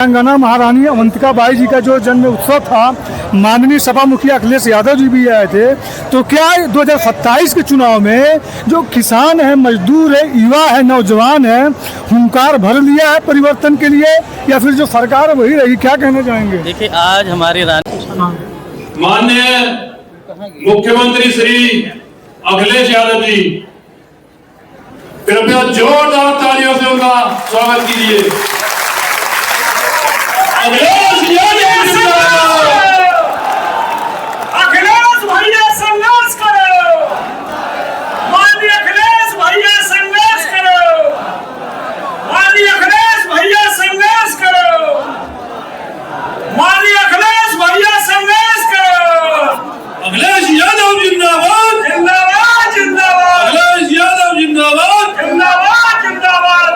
तेलंगाना महारानी अवंतिका बाई जी का जो जन्म उत्सव था, माननीय सपा मुखिया अखिलेश यादव जी भी आए थे। तो क्या 2027 के चुनाव में जो किसान है, मजदूर है, युवा है, नौजवान है, हुंकार भर लिया है परिवर्तन के लिए, या फिर जो सरकार वही रही? क्या कहना चाहेंगे? देखिए, आज हमारी माननीय मुख्यमंत्री श्री अखिलेश यादव जी, कृपया जोरदार तालियों से उनका स्वागत कीजिए। अखिलेश भैया संघर्ष करो, माननीय अखिलेश भैया संघर्ष करो, माननीय अखिलेश भैया संघर्ष करो, माननीय अखिलेश भैया संघर्ष करो। अखिलेश यादव जिंदाबाद, जिंदाबाद जिंदाबाद, अखिलेश यादव जिंदाबाद, जिंदाबाद जिंदाबाद,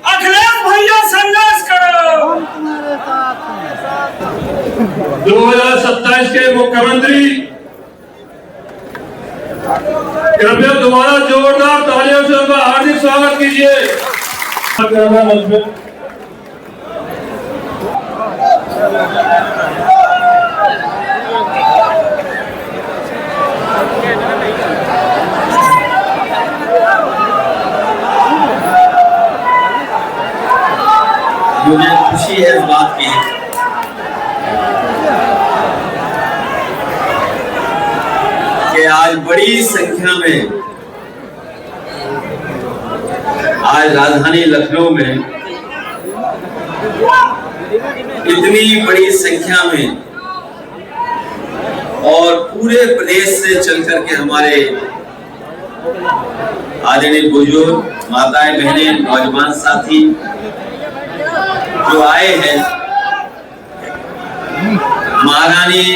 अखिलेश भैया संघर्ष करो। 2027 के मुख्यमंत्री, कृपया दोबारा जोरदार तालियों से उनका हार्दिक स्वागत कीजिए। मुझे खुशी है इस बात की कि आज बड़ी संख्या में, आज राजधानी लखनऊ में इतनी बड़ी संख्या में और पूरे प्रदेश से चल करके हमारे आदरणीय बुजुर्ग, माताएं, बहनें, नौजवान साथी जो आए हैं, महारानी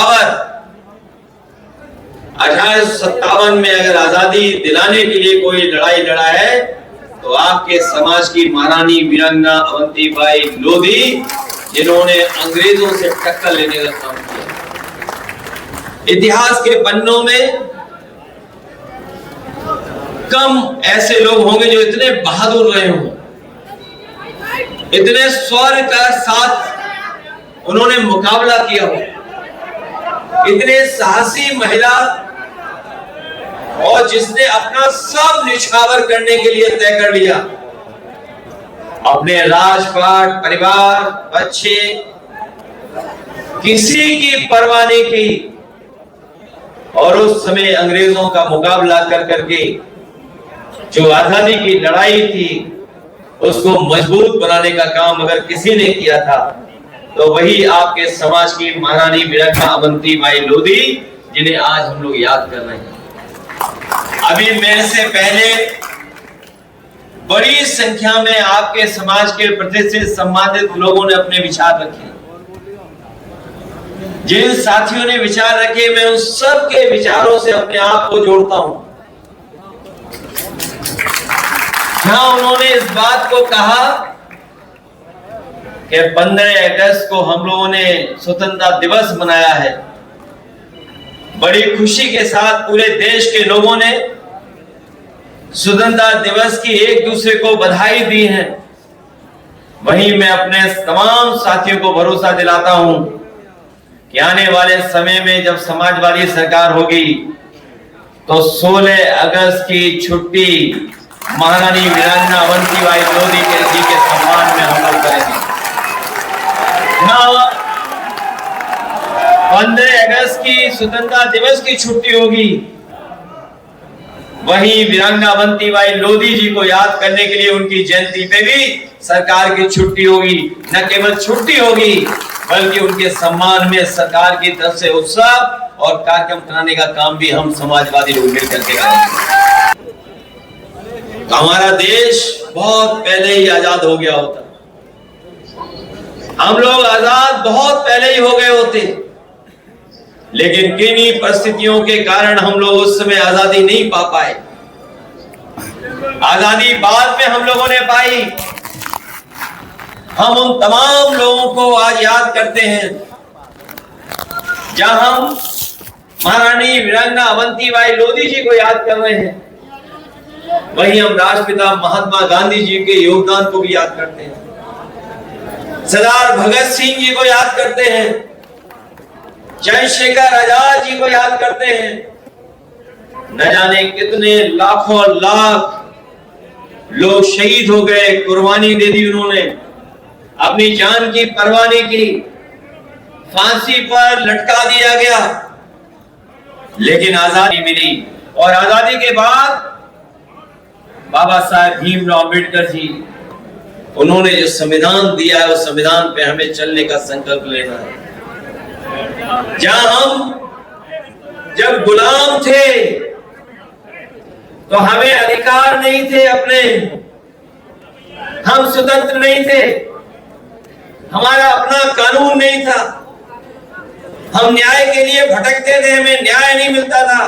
और 1857 में अगर आजादी दिलाने के लिए कोई लड़ाई लड़ा है तो आपके समाज की महारानी वीरांगना अवंतीबाई लोधी, जिन्होंने अंग्रेजों से टक्कर लेने का काम किया। इतिहास के पन्नों में कम ऐसे लोग होंगे जो इतने बहादुर रहे हों, इतने शौर्य का साथ उन्होंने मुकाबला किया हो, इतने साहसी महिला, और जिसने अपना सब निछावर करने के लिए तय कर लिया, अपने राजपाट, परिवार, बच्चे, किसी की परवाह नहीं की, और उस समय अंग्रेजों का मुकाबला कर करके जो आजादी की लड़ाई थी उसको मजबूत बनाने का काम अगर किसी ने किया था तो वही आपके समाज की महारानी वीरांगना अवंतीबाई लोधी, जिन्हें आज हम लोग याद कर रहे हैं। अभी मेरे से पहले बड़ी संख्या में आपके समाज के प्रतिष्ठित सम्मानित लोगों ने अपने विचार रखे। जिन साथियों ने विचार रखे, मैं उन सब के विचारों से अपने आप को जोड़ता हूं। जहां उन्होंने इस बात को कहा कि 15 अगस्त को हम लोगों ने स्वतंत्रता दिवस मनाया है, बड़ी खुशी के साथ पूरे देश के लोगों ने स्वतंत्रता दिवस की एक दूसरे को बधाई दी है, वहीं मैं अपने तमाम साथियों को भरोसा दिलाता हूं कि आने वाले समय में जब समाजवादी सरकार होगी तो 16 अगस्त की छुट्टी महारानी वीरांगना अवंतीबाई लोधी जी के सम्मान में हम लोग करेंगे। 15 अगस्त की स्वतंत्रता दिवस की छुट्टी होगी, वहीं वीरांगना अवंतीबाई लोधी जी को याद करने के लिए उनकी जयंती पे भी सरकार की छुट्टी होगी। न केवल छुट्टी होगी बल्कि उनके सम्मान में सरकार की तरफ से उत्सव और कार्यक्रम कराने का काम भी हम समाजवादी लोग मिलकर के करेंगे। हमारा देश बहुत पहले ही आजाद हो गया होता, हम लोग आजाद बहुत पहले ही हो गए होते, लेकिन किन्हीं परिस्थितियों के कारण हम लोग उस समय आजादी नहीं पा पाए। आजादी बाद में हम लोगों ने पाई। हम उन तमाम लोगों को आज याद करते हैं, जहां हम महारानी वीरांगना अवंतीबाई लोधी जी को याद कर रहे हैं, वहीं हम राष्ट्रपिता महात्मा गांधी जी के योगदान को भी याद करते हैं। सरदार भगत सिंह जी को याद करते हैं, चंद्रशेखर आजाद जी को याद करते हैं। न जाने कितने लाखों लाख लोग शहीद हो गए, कुर्बानी दे दी उन्होंने, अपनी जान की परवाह नहीं की, फांसी पर लटका दिया गया, लेकिन आजादी मिली। और आजादी के बाद बाबा साहब भीमराव अम्बेडकर जी, उन्होंने जो संविधान दिया है उस संविधान पे हमें चलने का संकल्प लेना है। जहां हम जब गुलाम थे तो हमें अधिकार नहीं थे अपने, हम स्वतंत्र नहीं थे, हमारा अपना कानून नहीं था, हम न्याय के लिए भटकते थे, हमें न्याय नहीं मिलता था,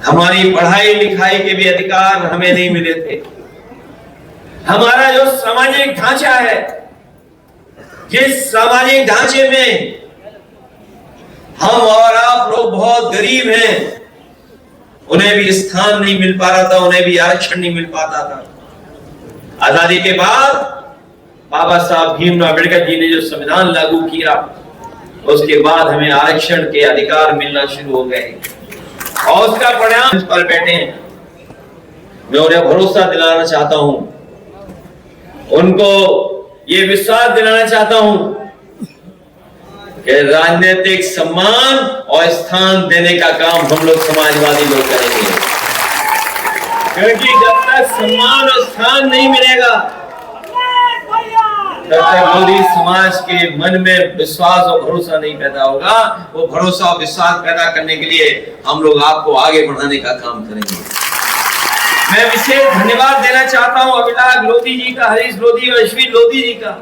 हमारी पढ़ाई लिखाई के भी अधिकार हमें नहीं मिले थे। हमारा जो सामाजिक ढांचा है, जिस सामाजिक ढांचे में हम और आप लोग बहुत गरीब हैं, उन्हें भी स्थान नहीं मिल पा रहा था, उन्हें भी आरक्षण नहीं मिल पाता था। आजादी के बाद बाबा साहब भीमराव अम्बेडकर जी ने जो संविधान लागू किया, उसके बाद हमें आरक्षण के अधिकार मिलना शुरू हो गए और उसका परिणाम पर बैठे हैं। मैं उन्हें भरोसा दिलाना चाहता हूं, उनको ये विश्वास दिलाना चाहता हूं कि राजनीतिक सम्मान और स्थान देने का काम हम लोग समाजवादी लोग करेंगे, क्योंकि जब तक सम्मान और स्थान नहीं मिलेगा तब तक मोदी समाज के मन में विश्वास और भरोसा नहीं पैदा होगा। वो भरोसा और विश्वास पैदा करने के लिए हम लोग आपको आगे बढ़ाने का काम करेंगे। मैं विशेष धन्यवाद देना चाहता हूं अभिलाष लोधी जी का, हरीश लोधी और अश्विन लोधी जी का,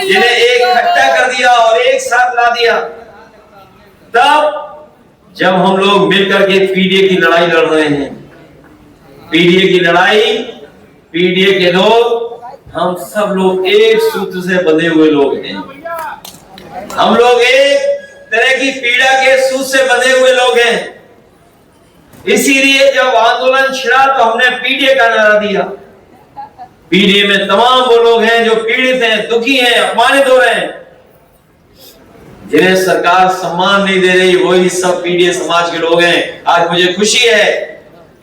जिन्हें एक इकट्ठा कर दिया और एक साथ ला दिया। तब जब हम लोग मिलकर के पीडीए की लड़ाई लड़ रहे हैं, पीडीए की लड़ाई, पीडीए के लोग, हम सब लोग एक सूत्र से बंधे हुए लोग हैं, हम लोग एक तरह की पीड़ा के सूत्र से बंधे हुए लोग हैं। इसीलिए जब आंदोलन छिड़ा तो हमने पीडीए का नारा दिया। पीडीए में तमाम वो लोग हैं जो पीड़ित हैं, दुखी हैं, अपमानित हो रहे हैं, जिन्हें सरकार सम्मान नहीं दे रही, वही सब पीडीए समाज के लोग हैं। आज मुझे खुशी है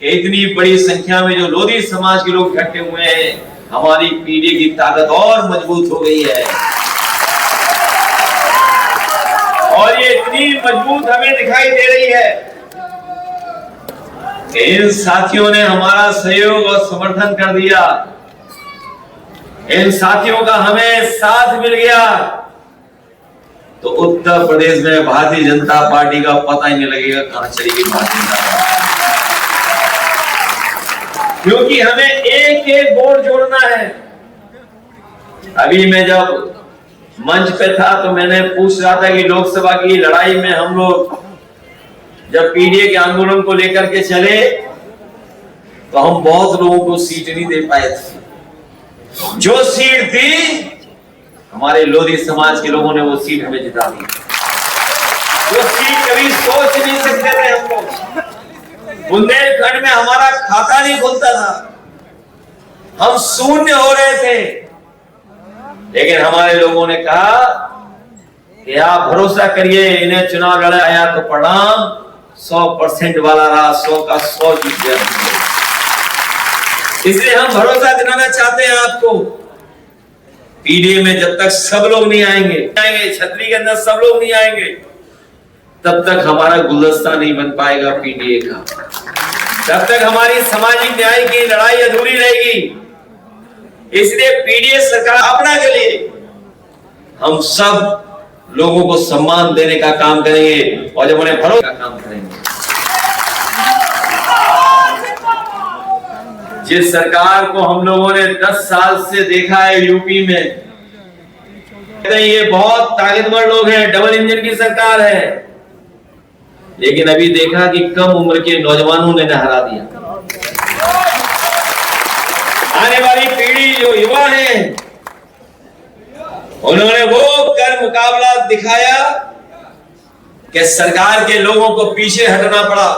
कि इतनी बड़ी संख्या में जो लोधी समाज के लोग इकट्ठे हुए हैं, हमारी पीडीए की ताकत और मजबूत हो गई है और ये इतनी मजबूत हमें दिखाई दे रही है कि इन साथियों ने हमारा सहयोग और समर्थन कर दिया, इन साथियों का हमें साथ मिल गया, तो उत्तर प्रदेश में भारतीय जनता पार्टी का पता ही नहीं लगेगा कहां चली गई भारतीय जनता पार्टी, क्योंकि हमें एक एक वोट जोड़ना है। अभी मैं जब मंच पे था तो मैंने पूछ रहा था कि लोकसभा की लड़ाई में हम लोग जब पीडीए के आंदोलन को लेकर के चले तो हम बहुत लोगों को सीट नहीं दे पाए थे। जो सीट थी, हमारे लोधी समाज के लोगों ने वो सीट हमें जिता दी। वो सीट कभी सोच नहीं सकते थे हम लोग। बुंदेलखंड में हमारा खाता नहीं खुलता था, हम शून्य हो रहे थे, लेकिन हमारे लोगों ने कहा कि आप भरोसा करिए, इन्हें चुनाव लड़ाया तो परिणाम 100% वाला रहा, 100 का 100 जीत गया। इसलिए हम भरोसा दिलाना चाहते हैं आपको, पीडीए में जब तक सब लोग नहीं आएंगे, छतरी के अंदर सब लोग नहीं आएंगे, तब तक हमारा गुलदस्ता नहीं बन पाएगा पीडीए का, तब तक हमारी सामाजिक न्याय की लड़ाई अधूरी रहेगी। इसलिए पीडीए सरकार अपना के लिए हम सब लोगों को सम्मान देने का काम करेंगे और जब उन्हें भरोसा का काम करेंगे। जिस सरकार को हम लोगों ने 10 साल से देखा है यूपी में, ये बहुत ताकतवर लोग हैं, डबल इंजन की सरकार है, लेकिन अभी देखा कि कम उम्र के नौजवानों ने हरा दिया। आने वाली पीढ़ी जो युवा है, उन्होंने वो कर मुकाबला दिखाया कि सरकार के लोगों को पीछे हटना पड़ा,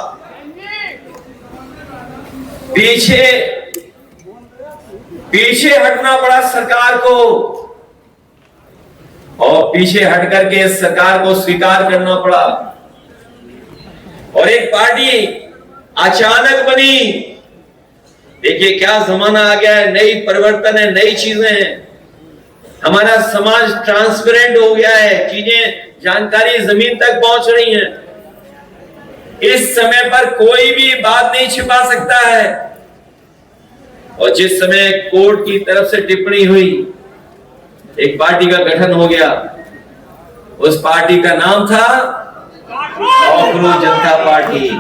पीछे पीछे हटना पड़ा सरकार को, और पीछे हट करके इस सरकार को स्वीकार करना पड़ा, और एक पार्टी अचानक बनी। देखिए क्या जमाना आ गया है, नई परिवर्तन है, नई चीजें हैं, हमारा समाज ट्रांसपेरेंट हो गया है, चीजें जानकारी जमीन तक पहुंच रही हैं। इस समय पर कोई भी बात नहीं छिपा सकता है। और जिस समय कोर्ट की तरफ से टिप्पणी हुई, एक पार्टी का गठन हो गया, उस पार्टी का नाम था कॉकरोच जनता पार्टी।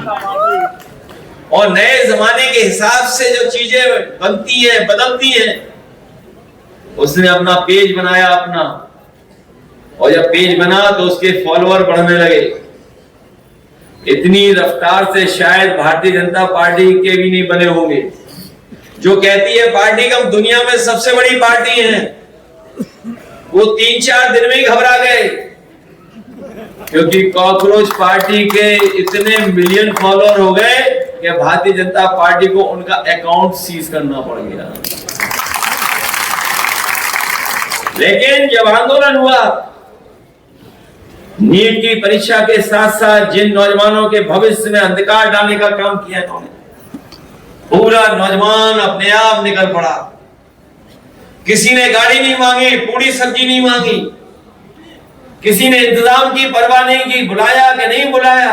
और नए जमाने के हिसाब से जो चीजें बनती हैं, बदलती हैं, उसने अपना पेज बनाया अपना, और जब पेज बना तो उसके फॉलोअर बढ़ने लगे। इतनी रफ्तार से शायद भारतीय जनता पार्टी के भी नहीं बने होंगे। जो कहती है पार्टी हम दुनिया में सबसे बड़ी पार्टी है, वो 3-4 दिन में ही घबरा गए, क्योंकि कॉकरोच पार्टी के इतने मिलियन फॉलोअर हो गए कि भारतीय जनता पार्टी को उनका अकाउंट सीज करना पड़ गया। लेकिन जब आंदोलन हुआ, नीट की परीक्षा के साथ साथ जिन नौजवानों के भविष्य में अंधकार डालने का काम किया इन्होंने, पूरा नौजवान अपने आप निकल पड़ा। किसी ने गाड़ी नहीं मांगी, पूरी सब्जी नहीं मांगी, किसी ने इंतजाम की परवाह नहीं की, बुलाया कि नहीं बुलाया,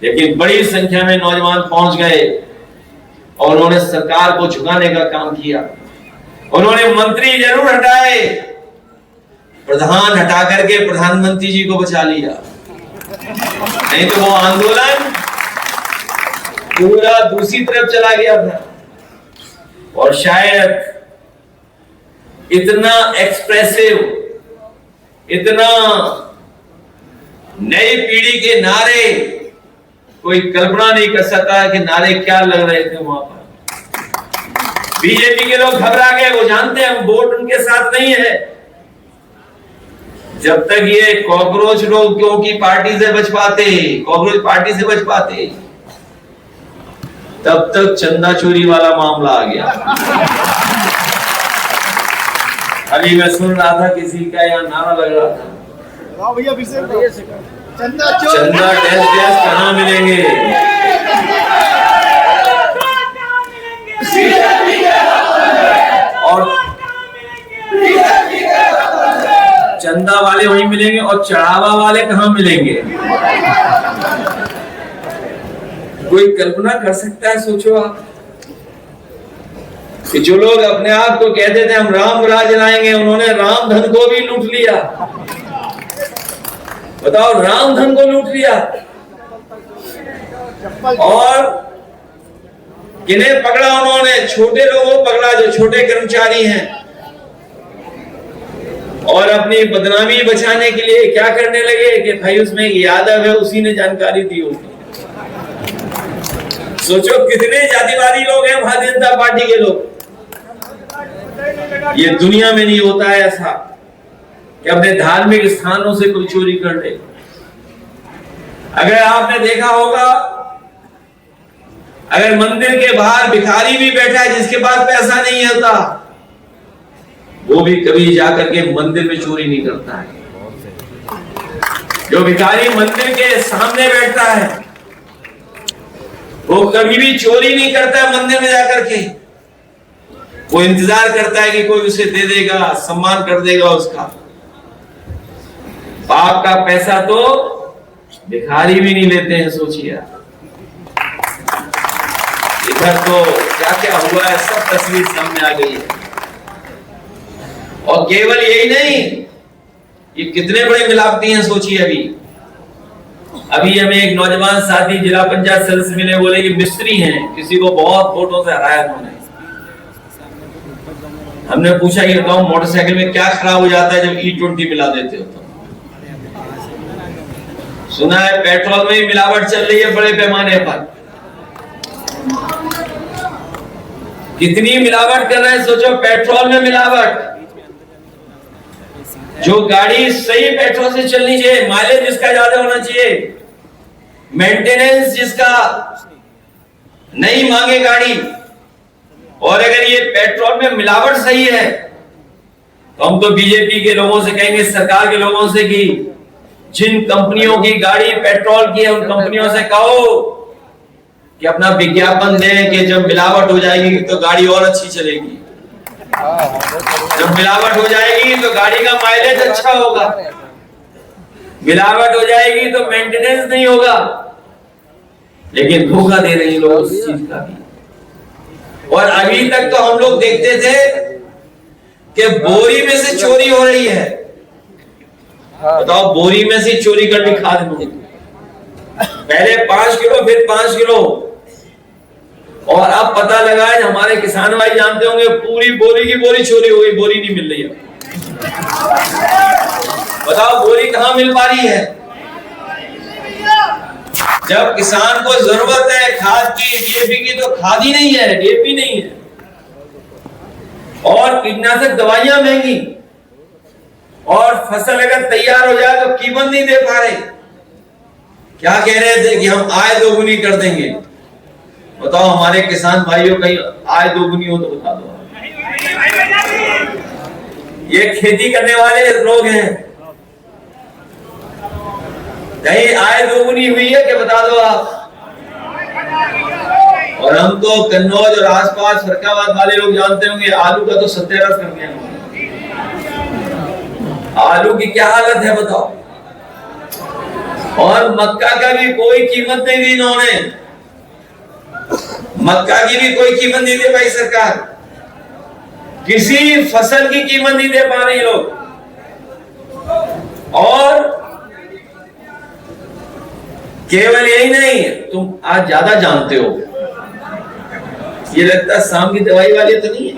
लेकिन बड़ी संख्या में नौजवान पहुंच गए और उन्होंने सरकार को झुकाने का काम किया। उन्होंने मंत्री जरूर हटाए, प्रधान हटा करके प्रधानमंत्री जी को बचा लिया, नहीं तो वो आंदोलन पूरा दूसरी तरफ चला गया था। और शायद इतना एक्सप्रेसिव, इतना नई पीढ़ी के नारे कोई कल्पना नहीं कर सकता है कि नारे क्या लग रहे थे वहां पर। बीजेपी के लोग घबरा गए, वो जानते हैं हम वोट उनके साथ नहीं है। जब तक ये कॉकरोच लोग क्योंकि पार्टी से बच पाते, कॉकरोच पार्टी से बच पाते, तब तक चंदा चोरी वाला मामला आ गया। अभी मैं सुन रहा था किसी का यहाँ नारा लग रहा था, चंदा टेस्ट कहाँ मिलेंगे? और चंदा वाले वहीं मिलेंगे और चढ़ावा वाले कहाँ मिलेंगे? कोई कल्पना कर सकता है? सोचो आप कि जो लोग अपने आप को कहते थे हम राम राज लाएंगे, उन्होंने राम धन को भी लूट लिया। बताओ, राम धन को लूट लिया। और किन्हें पकड़ा उन्होंने? छोटे लोगों को पकड़ा, जो छोटे कर्मचारी हैं। और अपनी बदनामी बचाने के लिए क्या करने लगे कि भाई उसमें यादव है, उसी ने जानकारी दी होगी। सोचो कितने जातिवादी लोग हैं भारतीय जनता पार्टी के लोग। ये दुनिया में नहीं होता है ऐसा कि अपने धार्मिक स्थानों से कोई चोरी कर ले। अगर आपने देखा होगा, अगर मंदिर के बाहर भिखारी भी बैठा है जिसके पास पैसा नहीं होता, वो भी कभी जाकर के मंदिर में चोरी नहीं करता है। जो भिखारी मंदिर के सामने बैठता है वो कभी भी चोरी नहीं करता है मंदिर में जाकर के। वो इंतजार करता है कि कोई उसे दे देगा, सम्मान कर देगा उसका। बाप का पैसा तो भिखारी भी नहीं लेते हैं, सोचिए। इधर तो क्या क्या हुआ है, सब तस्वीर सामने आ गई है। और केवल यही नहीं, ये कितने बड़े मिलावटी हैं, सोचिए। अभी हमें एक नौजवान साथी जिला पंचायत सदस्य मिले, बोले कि मिस्त्री हैं, किसी को बहुत वोटों से हराया उन्होंने। हमने पूछा ये बताओ मोटरसाइकिल में क्या खराब हो जाता है जब E20 मिला देते हो? तो सुना है पेट्रोल में मिलावट चल रही है बड़े पैमाने पर। कितनी मिलावट कर रहे हैं सोचो, पेट्रोल में मिलावट। जो गाड़ी सही पेट्रोल से चलनी चाहिए, माइलेज जिसका ज्यादा होना चाहिए, मेंटेनेंस जिसका नहीं मांगे गाड़ी, और अगर ये पेट्रोल में मिलावट सही है तो हम तो बीजेपी के लोगों से कहेंगे, सरकार के लोगों से, कि जिन कंपनियों की गाड़ी पेट्रोल की है उन कंपनियों से कहो कि अपना विज्ञापन दें कि जब मिलावट हो जाएगी तो गाड़ी और अच्छी चलेगी, जब मिलावट हो जाएगी तो गाड़ी का माइलेज अच्छा होगा, मिलावट हो जाएगी तो मेंटेनेंस नहीं होगा। लेकिन धोखा दे रही लोग उस चीज का भी। और अभी तक तो हम लोग देखते थे कि बोरी में से चोरी हो रही है। बताओ, बोरी में से चोरी करनी खाद में, पहले 5 किलो फिर 5 किलो, और अब पता लगा है, हमारे किसान भाई जानते होंगे, पूरी बोरी की बोरी चोरी हो गई, बोरी नहीं मिल रही है। बताओ बोरी कहां मिल पा रही है? जब किसान को जरूरत है खाद की, डीएपी की, तो खाद ही नहीं है, डीएपी नहीं है, और कीटनाशक दवाइयां महंगी, और फसल अगर तैयार हो जाए तो कीमत नहीं दे पा रहे। क्या कह रहे थे कि हम आय दोगुनी कर देंगे। बताओ हमारे किसान भाइयों कहीं आय दोगुनी हो तो बता दो। ये खेती करने वाले लोग हैं, कहीं आय दोगुनी हुई है क्या, बता दो आप। और हम तो कन्नौज और आसपास फरकाबाद वाले लोग जानते होंगे, आलू का तो सत्यानाश कर दिया। आलू की क्या हालत है बताओ। और मक्का का भी कोई कीमत नहीं दी इन्होंने, मक्का की भी कोई कीमत नहीं दे पाई सरकार, किसी फसल की कीमत नहीं दे पा रही लोग। और केवल यही नहीं, तुम आज ज्यादा जानते हो, ये लगता है शाम की दवाई वाले तो नहीं है।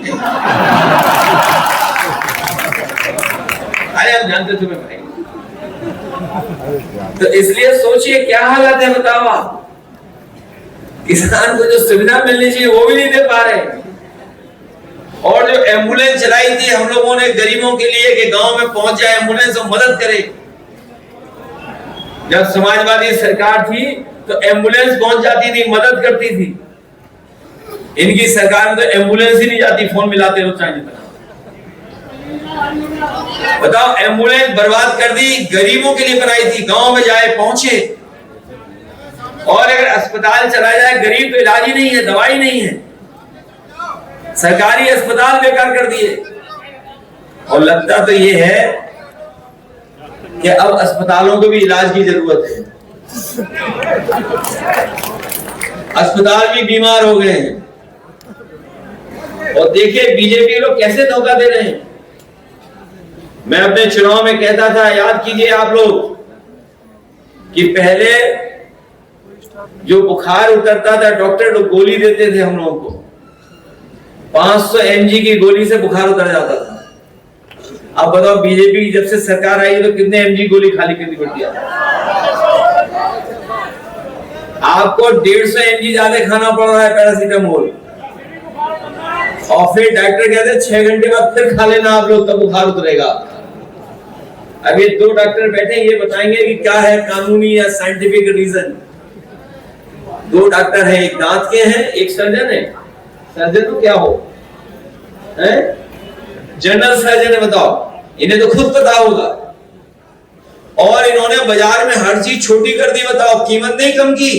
अरे हम जानते तुम्हें भाई, तो इसलिए सोचिए क्या हालत है बताओ आप। किसान को जो सुविधा मिलनी चाहिए वो भी नहीं दे पा रहे। और जो एम्बुलेंस चलाई थी हम लोगों ने गरीबों के लिए कि गांव में पहुंच जाए एम्बुलेंस और मदद करे, जब समाजवादी सरकार थी तो एम्बुलेंस पहुंच जाती थी, मदद करती थी। इनकी सरकार में तो एम्बुलेंस ही नहीं जाती, फोन मिलाते रहो चाहे जितना। बताओ, एम्बुलेंस बर्बाद कर दी, गरीबों के लिए बनाई थी, गांव में जाए पहुंचे। और अगर अस्पताल चला जाए, गरीब तो इलाज ही नहीं है, दवाई नहीं है, सरकारी अस्पताल बेकार कर दिए। और लगता तो ये है कि अब अस्पतालों को भी इलाज की जरूरत है, अस्पताल भी बीमार हो गए हैं। और देखिए बीजेपी लोग कैसे धोखा दे रहे हैं। मैं अपने चुनाव में कहता था, याद कीजिए आप लोग, कि पहले जो बुखार उतरता था डॉक्टर लोग गोली देते थे हम लोगों को, 500 mg की गोली से बुखार उतर जाता था। अब बताओ बीजेपी की जब से सरकार आई तो कितने mg गोली खाली करनी पड़ती है आपको? 150 mg ज्यादा खाना पड़ रहा है पैरासीटामोल, और फिर डॉक्टर कहते हैं 6 घंटे बाद फिर खा लेना आप लोग, तब बुखार उतरेगा। अब ये 2 डॉक्टर बैठे, ये बताएंगे कि क्या है कानूनी या साइंटिफिक रीजन। 2 डॉक्टर हैं, एक दांत के हैं, एक सर्जन है। सर्जन तो क्या हो, जनरल सर्जन है। बताओ, इन्हें तो खुद पता होगा। और इन्होंने बाजार में हर चीज छोटी कर दी। बताओ, कीमत नहीं कम की।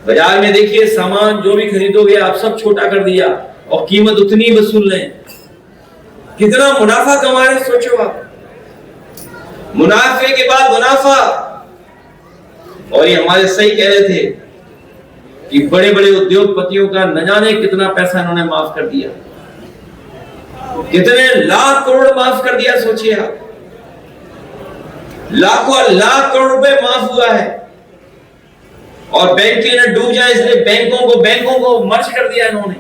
बाजार में देखिए सामान जो भी खरीदोगे आप सब छोटा कर दिया, और कीमत उतनी वसूल रहे। कितना मुनाफा कमा रहे सोचो आप, मुनाफे के बाद मुनाफा। और ये हमारे सही कह रहे थे कि बड़े बड़े उद्योगपतियों का न जाने कितना पैसा इन्होंने माफ कर दिया, कितने लाख करोड़ माफ कर दिया। सोचिए आप, लाखों लाख करोड़ रुपए माफ हुआ है। और बैंक के न डूब जाए इसलिए बैंकों को मर्ज कर दिया इन्होंने,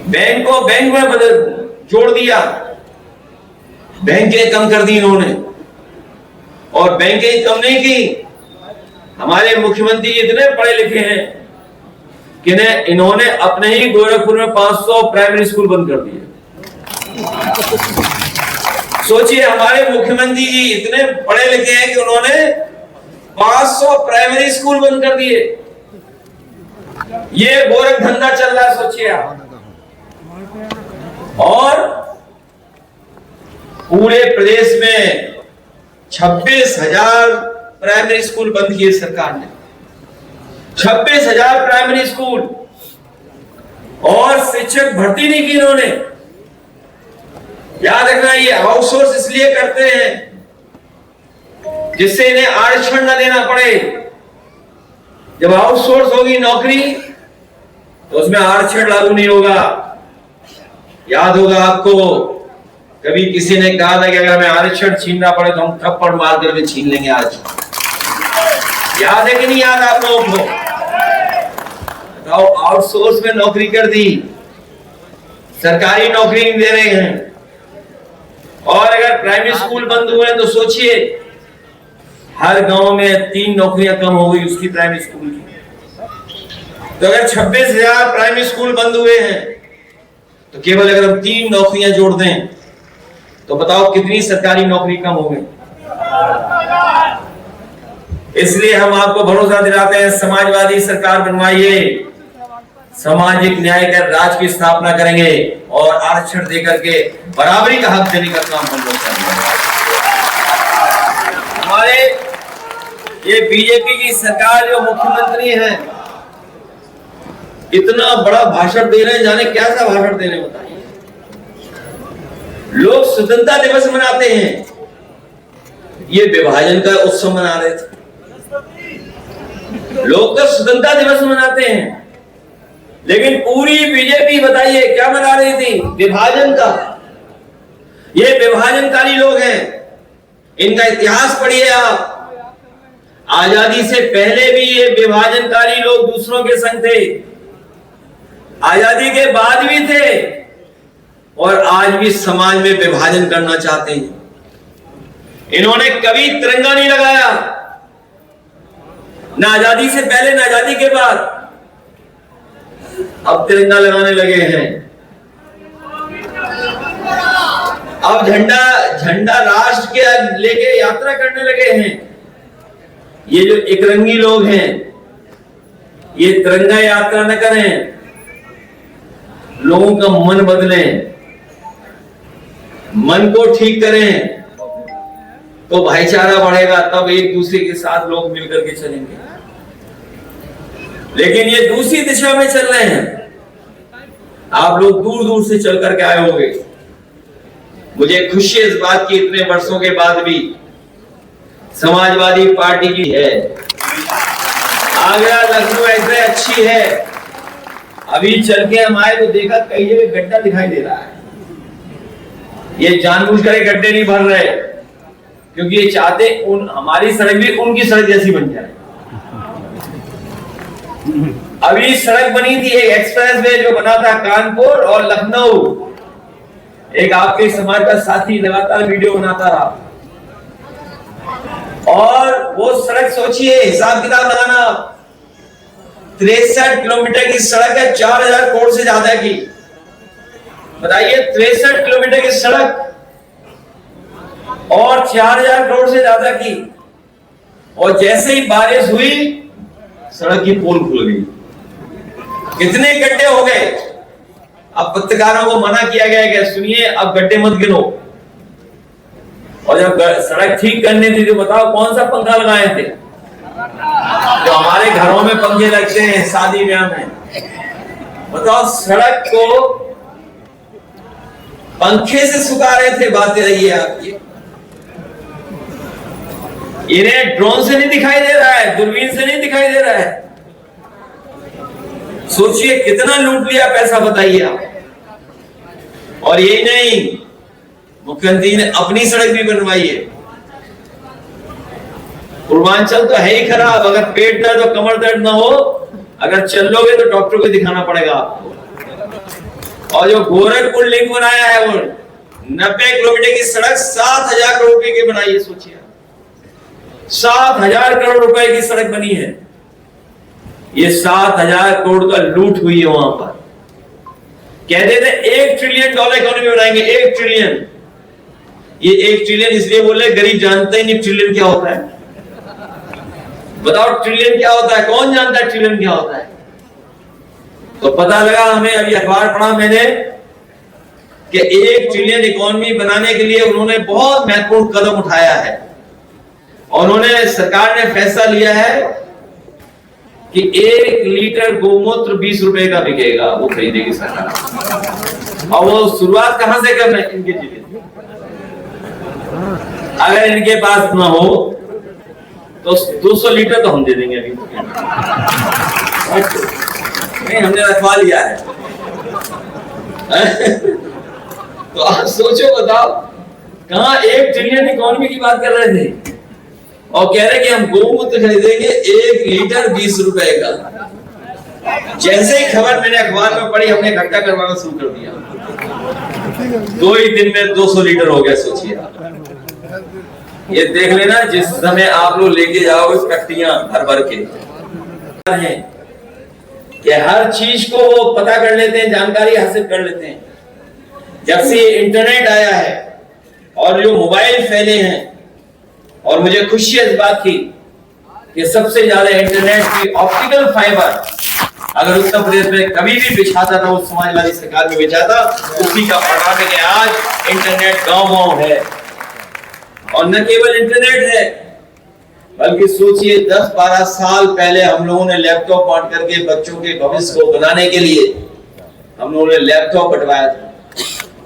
बैंक को बैंक में बदल जोड़ दिया, बैंकें कम कर दी इन्होंने। और बैंकें कम नहीं की, हमारे मुख्यमंत्री इतने पढ़े लिखे हैं कि इन्होंने अपने ही गोरखपुर में 500 प्राइमरी स्कूल बंद कर दिए। सोचिए, हमारे मुख्यमंत्री जी इतने पढ़े लिखे हैं कि उन्होंने 500 प्राइमरी स्कूल बंद कर दिए। ये गोरख धंधा चल रहा है, सोचिए आप। और पूरे प्रदेश में 26,000 प्राइमरी स्कूल बंद किए सरकार ने, 26,000 प्राइमरी स्कूल, और शिक्षक भर्ती नहीं की इन्होंने। याद रखना, ये आउटसोर्स इसलिए करते हैं जिससे इन्हें आरक्षण न देना पड़े। जब आउटसोर्स होगी नौकरी तो उसमें आरक्षण लागू नहीं होगा। याद होगा आपको, कभी किसी ने कहा था कि अगर हमें आरक्षण छीनना पड़े तो हम थप्पड़ मार करके छीन लेंगे आज। याद है कि नहीं याद आप लोगों को? बताओ, आउटसोर्स में नौकरी कर दी, सरकारी नौकरी नहीं दे रहे हैं। और अगर प्राइमरी स्कूल बंद हुए तो सोचिए, हर गांव में 3 नौकरियां कम हो गई उसकी प्राइमरी स्कूल की। तो अगर 26,000 प्राइमरी स्कूल बंद हुए हैं तो केवल अगर हम 3 नौकरियां जोड़ दें तो बताओ कितनी सरकारी नौकरी कम हो गई। इसलिए हम आपको भरोसा दिलाते हैं, समाजवादी सरकार बनवाइए, सामाजिक न्याय कर राज की स्थापना करेंगे और आरक्षण देकर के बराबरी का हक देने का काम हम लोग करेंगे। हमारे ये बीजेपी की सरकार जो मुख्यमंत्री हैं, इतना बड़ा भाषण दे रहे हैं, जाने क्या सा भाषण दे रहे हैं बताइए। लोग स्वतंत्रता दिवस मनाते हैं, ये विभाजन का उत्सव मना रहे थे। लोग तो स्वतंत्रता दिवस मनाते हैं, लेकिन पूरी बीजेपी बताइए क्या मना रही थी? विभाजन का। ये विभाजनकारी लोग हैं, इनका इतिहास पढ़िए आप। आजादी से पहले भी ये विभाजनकारी लोग दूसरों के संग थे, आजादी के बाद भी थे, और आज भी समाज में विभाजन करना चाहते हैं। इन्होंने कभी तिरंगा नहीं लगाया, ना आजादी से पहले ना आजादी के बाद। अब तिरंगा लगाने लगे हैं, अब झंडा राष्ट्र के लेके यात्रा करने लगे हैं। ये जो एकरंगी लोग हैं, ये तिरंगा यात्रा न करें, लोगों का मन बदलें, मन को ठीक करें तो भाईचारा बढ़ेगा, तब एक दूसरे के साथ लोग मिलकर के चलेंगे। लेकिन ये दूसरी दिशा में चल रहे हैं। आप लोग दूर दूर से चल करके आए होंगे। मुझे खुशी इस बात की, इतने वर्षों के बाद भी समाजवादी पार्टी की है, आगरा लखनऊ ऐसे अच्छी है। अभी चल के हम आए तो देखा कई जगह गड्ढा दिखाई दे रहा है। ये जानबूझकर गड्ढे नहीं भर रहे, क्योंकि ये चाहते हमारी सड़क भी उनकी सड़क जैसी बन जाए। अभी सड़क बनी थी, एक एक्सप्रेस वे जो बना था कानपुर और लखनऊ, एक आपके समाज का साथी लगातार वीडियो बनाता रहा, और वो सड़क सोचिए, हिसाब किताब लगाना, 63 किलोमीटर की सड़क है, 4,000 करोड़ से ज्यादा की। बताइए, 63 किलोमीटर की सड़क और 4,000 करोड़ से ज्यादा की, और जैसे ही बारिश हुई सड़क की पोल खुल गई। कितने गड्ढे हो गए। अब पत्रकारों को मना किया गया है कि सुनिए, अब गड्ढे मत गिनो। और जब सड़क ठीक करनी थी तो बताओ कौन सा पंखा लगाए थे? जो हमारे घरों में पंखे लगते हैं शादी ब्याह में, बताओ सड़क को पंखे से सुखा रहे थे। बातें रही है आपकी, इन्हें ड्रोन से नहीं दिखाई दे रहा है, दूरबीन से नहीं दिखाई दे रहा है। सोचिए कितना लूट लिया पैसा, बताइए आप। और यही नहीं, मुख्यमंत्री ने अपनी सड़क भी बनवाई है। पूर्वांचल तो है ही खराब, अगर पेट दर्द और कमर दर्द ना हो, अगर चल लोगे तो डॉक्टर को दिखाना पड़ेगा आपको। और जो गोरखपुर लिंक बनाया है, वो 90 किलोमीटर की सड़क 7,000 करोड़ रुपए की बनाई है। सोचिए 7,000 करोड़ रुपए की सड़क बनी है। ये 7,000 करोड़ का लूट हुई है वहां पर। कहते थे $1 ट्रिलियन इकोनॉमी बनाएंगे, 1 ट्रिलियन। ये 1 ट्रिलियन इसलिए बोले, गरीब जानते ही नहीं ट्रिलियन क्या होता है। बताओ ट्रिलियन क्या होता है, कौन जानता है ट्रिलियन क्या होता है? तो पता लगा हमें, अभी अखबार पढ़ा मैंने, कि 1 ट्रिलियन इकोनॉमी बनाने के लिए उन्होंने बहुत महत्वपूर्ण कदम उठाया है। और उन्होंने, सरकार ने फैसला लिया है कि 1 लीटर गोमूत्र 20 रुपए का बिकेगा, वो खरीदेगी सरकार। और वो शुरुआत कहां से करना है? इनके जिले से। अगर इनके पास ना हो तो 200 लीटर तो हम दे देंगे अभी। नहीं, हमने रखवा लिया है। तो आप सोचो, बताओ, कहां 1 ट्रिलियन इकोनॉमी की बात कर रहे थे और कह रहे कि हम गोमूत्र खरीदेंगे 1 लीटर 20 रुपए का। जैसे ही खबर मैंने अखबार में पढ़ी, हमने इकट्ठा करवाना शुरू कर दिया। 2 ही दिन में 200 लीटर हो गया। सोचिए आप, ये देख लेना, जिस समय आप लोग लेके जाओगे कट्टियां भर के हैं कि हर चीज को वो पता कर लेते हैं, जानकारी हासिल कर लेते हैं। जब से इंटरनेट आया है और जो मोबाइल फैले हैं, और मुझे खुशी है इस बात की कि सबसे ज्यादा इंटरनेट की ऑप्टिकल फाइबर अगर उत्तर प्रदेश में कभी भी बिछाता था, उस समाजवादी सरकार में बिछाता, उसी का परिणाम है कि आज इंटरनेट गांव-गांव है। और न केवल इंटरनेट है, बल्कि सोचिए 10-12 साल पहले हम लोगों ने लैपटॉप बांट करके बच्चों के भविष्य को बनाने के लिए हम लोगों ने लैपटॉप बंटवाया था,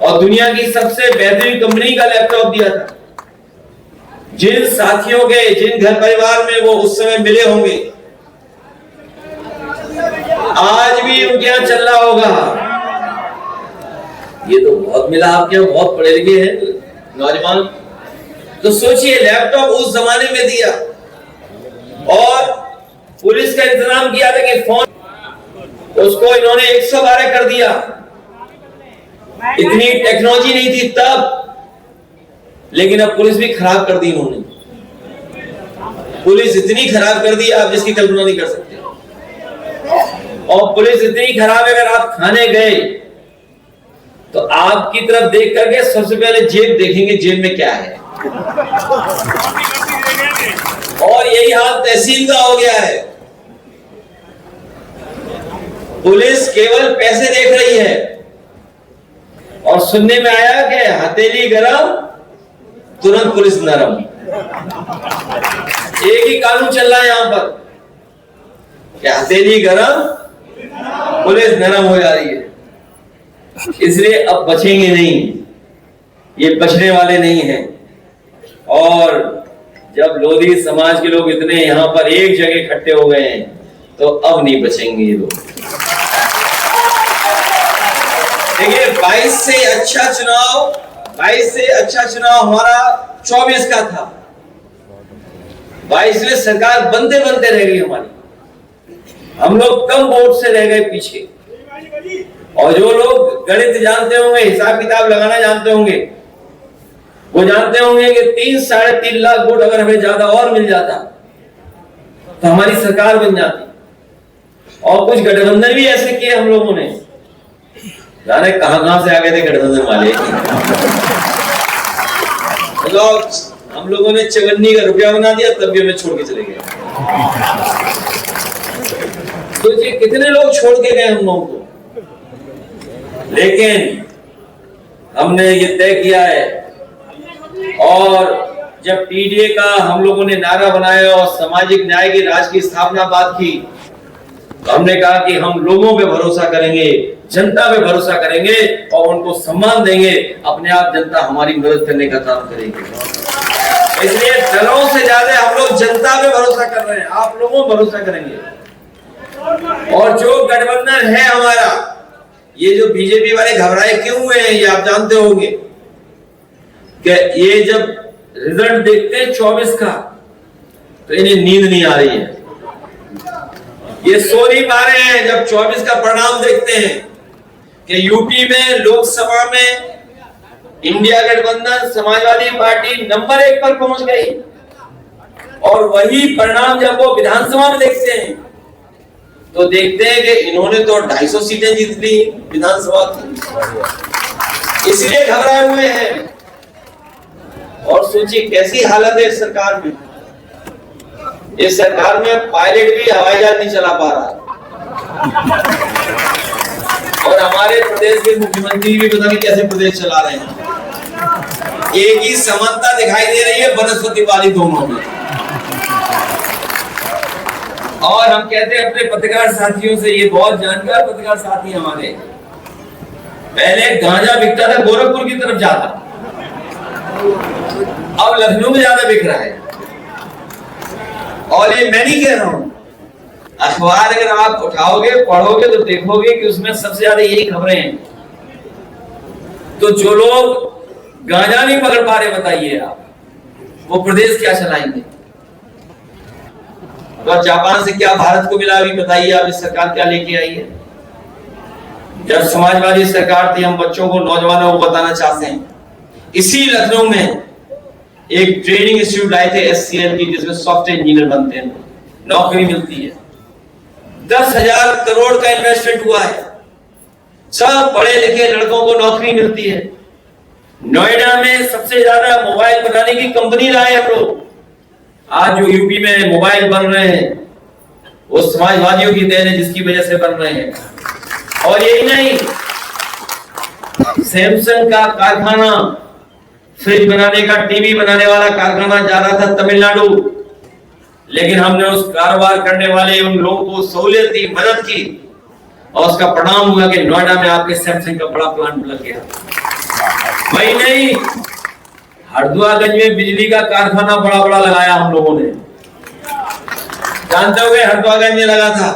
और दुनिया की सबसे बेहतरीन कंपनी का लैपटॉप दिया था। जिन साथियों के, जिन घर परिवार में वो उस समय मिले होंगे, आज भी उनके यहाँ चल रहा होगा। ये तो बहुत मिला आपके यहाँ, बहुत पढ़े लिखे हैं नौजवान। तो सोचिए, लैपटॉप उस जमाने में दिया, और पुलिस का इंतजाम किया था कि फोन, उसको इन्होंने 112 कर दिया। इतनी टेक्नोलॉजी नहीं थी तब, लेकिन अब पुलिस भी खराब कर दी इन्होंने। पुलिस इतनी खराब कर दी आप जिसकी कल्पना नहीं कर सकते। और पुलिस इतनी खराब है, अगर आप थाने गए तो आपकी तरफ देख करके सबसे पहले जेब देखेंगे, जेब में क्या है। और यही हाल तहसील का हो गया है। पुलिस केवल पैसे देख रही है, और सुनने में आया कि हथेली गरम तुरंत पुलिस नरम। एक ही कानून चल रहा है यहां पर कि हथेली गरम पुलिस नरम हो जा रही है। इसलिए अब बचेंगे नहीं, ये बचने वाले नहीं हैं। और जब लोधी समाज के लोग इतने यहां पर एक जगह इकट्ठे हो गए हैं, तो अब नहीं बचेंगे ये लोग। देखिए, 22 से अच्छा चुनाव हमारा 24 का था। 22 में सरकार बनते बनते रह गई हमारी, हम लोग कम वोट से रह गए पीछे। और जो लोग गणित जानते होंगे, हिसाब किताब लगाना जानते होंगे, वो जानते होंगे कि 3-3.5 लाख वोट अगर हमें ज्यादा और मिल जाता तो हमारी सरकार बन जाती। और कुछ गठबंधन भी ऐसे किए हम लोगों ने, जाने कहां से आ गए थे गठबंधन वाले। हम लोगों ने 54 का रुपया बना दिया, तब भी हमें छोड़ के चले गए। सोचिए कितने लोग छोड़ के गए हम लोगों को। लेकिन हमने ये तय किया है, और जब टीडीए का हम लोगों ने नारा बनाया और सामाजिक न्याय के राज की स्थापना बात की, तो हमने कहा कि हम लोगों पे भरोसा करेंगे, जनता पे भरोसा करेंगे और उनको सम्मान देंगे। अपने आप जनता हमारी मदद करने का काम करेगी। इसलिए दलों से ज्यादा हम लोग जनता पे भरोसा कर रहे हैं, आप लोगों पर भरोसा करेंगे। और जो गठबंधन है हमारा, ये जो बीजेपी वाले घबराए क्यों हुए हैं, ये आप जानते होंगे कि ये जब रिजल्ट देखते हैं 24 का, तो इन्हें नींद नहीं आ रही है, ये सो नहीं पा रहे हैं। जब 24 का परिणाम देखते हैं कि यूपी में लोकसभा में इंडिया गठबंधन समाजवादी पार्टी नंबर 1 पर पहुंच गई, और वही परिणाम जब वो विधानसभा में देखते हैं तो देखते हैं कि इन्होंने तो 250 सीटें जीत ली विधानसभा की, इसलिए घबराए हुए हैं। और सोचिए कैसी हालत है इस सरकार में। इस सरकार में पायलट भी हवाई जहाज नहीं चला पा रहा। और हमारे प्रदेश के मुख्यमंत्री भी पता नहीं कैसे प्रदेश चला रहे हैं। एक ही समानता दिखाई दे रही है बनस्पति वाली दोनों में। और हम कहते हैं अपने पत्रकार साथियों से, ये बहुत जानकार पत्रकार साथी हमारे, पहले गांजा बिकता था गोरखपुर की तरफ जाता, अब लखनऊ में ज्यादा बिक रहा है। और ये मैं नहीं कह रहा हूं, अखबार अगर आप उठाओगे पढ़ोगे तो देखोगे कि उसमें सबसे ज्यादा यही खबरें हैं। तो जो लोग गांजा नहीं पकड़ पा रहे, बताइए आप वो प्रदेश क्या चलाएंगे? तो जापान से क्या भारत को मिला, अभी बताइए आप, इस सरकार क्या लेके आई है? जब समाजवादी सरकार थी हम बच्चों को, नौजवानों को बताना चाहते हैं, इसी लखनऊ में एक ट्रेनिंग इंस्टीट्यूट लाए थे SCL की, जिसमें सॉफ्टवेयर इंजीनियर बनते हैं, नौकरी मिलती है। 10,000 करोड़ का इन्वेस्टमेंट हुआ है, सब पढ़े लिखे लड़कों को नौकरी मिलती है। नोएडा में सबसे ज्यादा मोबाइल बनाने की कंपनी लाए हम लोग। आज जो यूपी में मोबाइल बन रहे हैं वो समाजवादियों की देन है, जिसकी वजह से बन रहे हैं। और यही नहीं, सैमसंग का कारखाना, फ्रिज बनाने का, टीवी बनाने वाला कारखाना जा रहा था तमिलनाडु, लेकिन हमने उस कारोबार करने वाले उन लोगों को सहूलियत दी, मदद की, और उसका परिणाम हुआ कि नोएडा में आपके सैमसंग का बड़ा प्लांट लग गया। वही नहीं, हरदुआगंज में बिजली का कारखाना बड़ा बड़ा लगाया हम लोगों ने। जानते होंगे हरदुआगंज में लगा था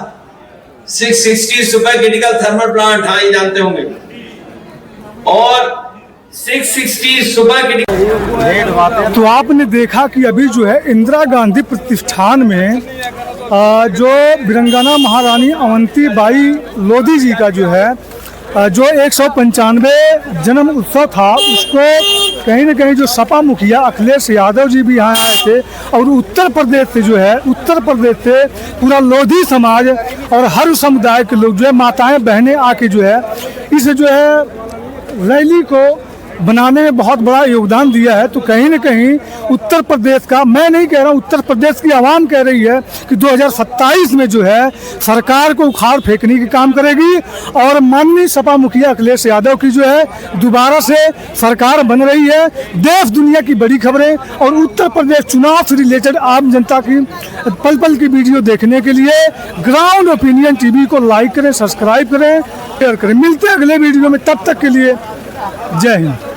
660 सुपर क्रिटिकल थर्मल प्लांट, हाँ ये जानते होंगे। और 660 सुपर क्रिटिकल। तो आपने देखा कि अभी जो है इंदिरा गांधी प्रतिष्ठान में जो वीरांगना महारानी अवंतीबाई लोधी जी का जो है जो 195 जन्म उत्सव था, उसको कहीं न कहीं जो सपा मुखिया अखिलेश यादव जी भी यहाँ आए थे, और उत्तर प्रदेश से जो है, उत्तर प्रदेश से पूरा लोधी समाज और हर समुदाय के लोग जो है, माताएं बहनें आके जो है इस जो है रैली को बनाने में बहुत बड़ा योगदान दिया है। तो कहीं न कहीं उत्तर प्रदेश का, मैं नहीं कह रहा हूँ, उत्तर प्रदेश की आवाम कह रही है कि 2027 में जो है सरकार को उखाड़ फेंकने की काम करेगी, और माननीय सपा मुखिया अखिलेश यादव की जो है दोबारा से सरकार बन रही है। देश दुनिया की बड़ी खबरें और उत्तर प्रदेश चुनाव से रिलेटेड आम जनता की पल पल की वीडियो देखने के लिए ग्राउंड ओपिनियन TV को लाइक करें, सब्सक्राइब करें, शेयर करें। मिलते हैं अगले वीडियो में, तब तक के लिए जय हिंद।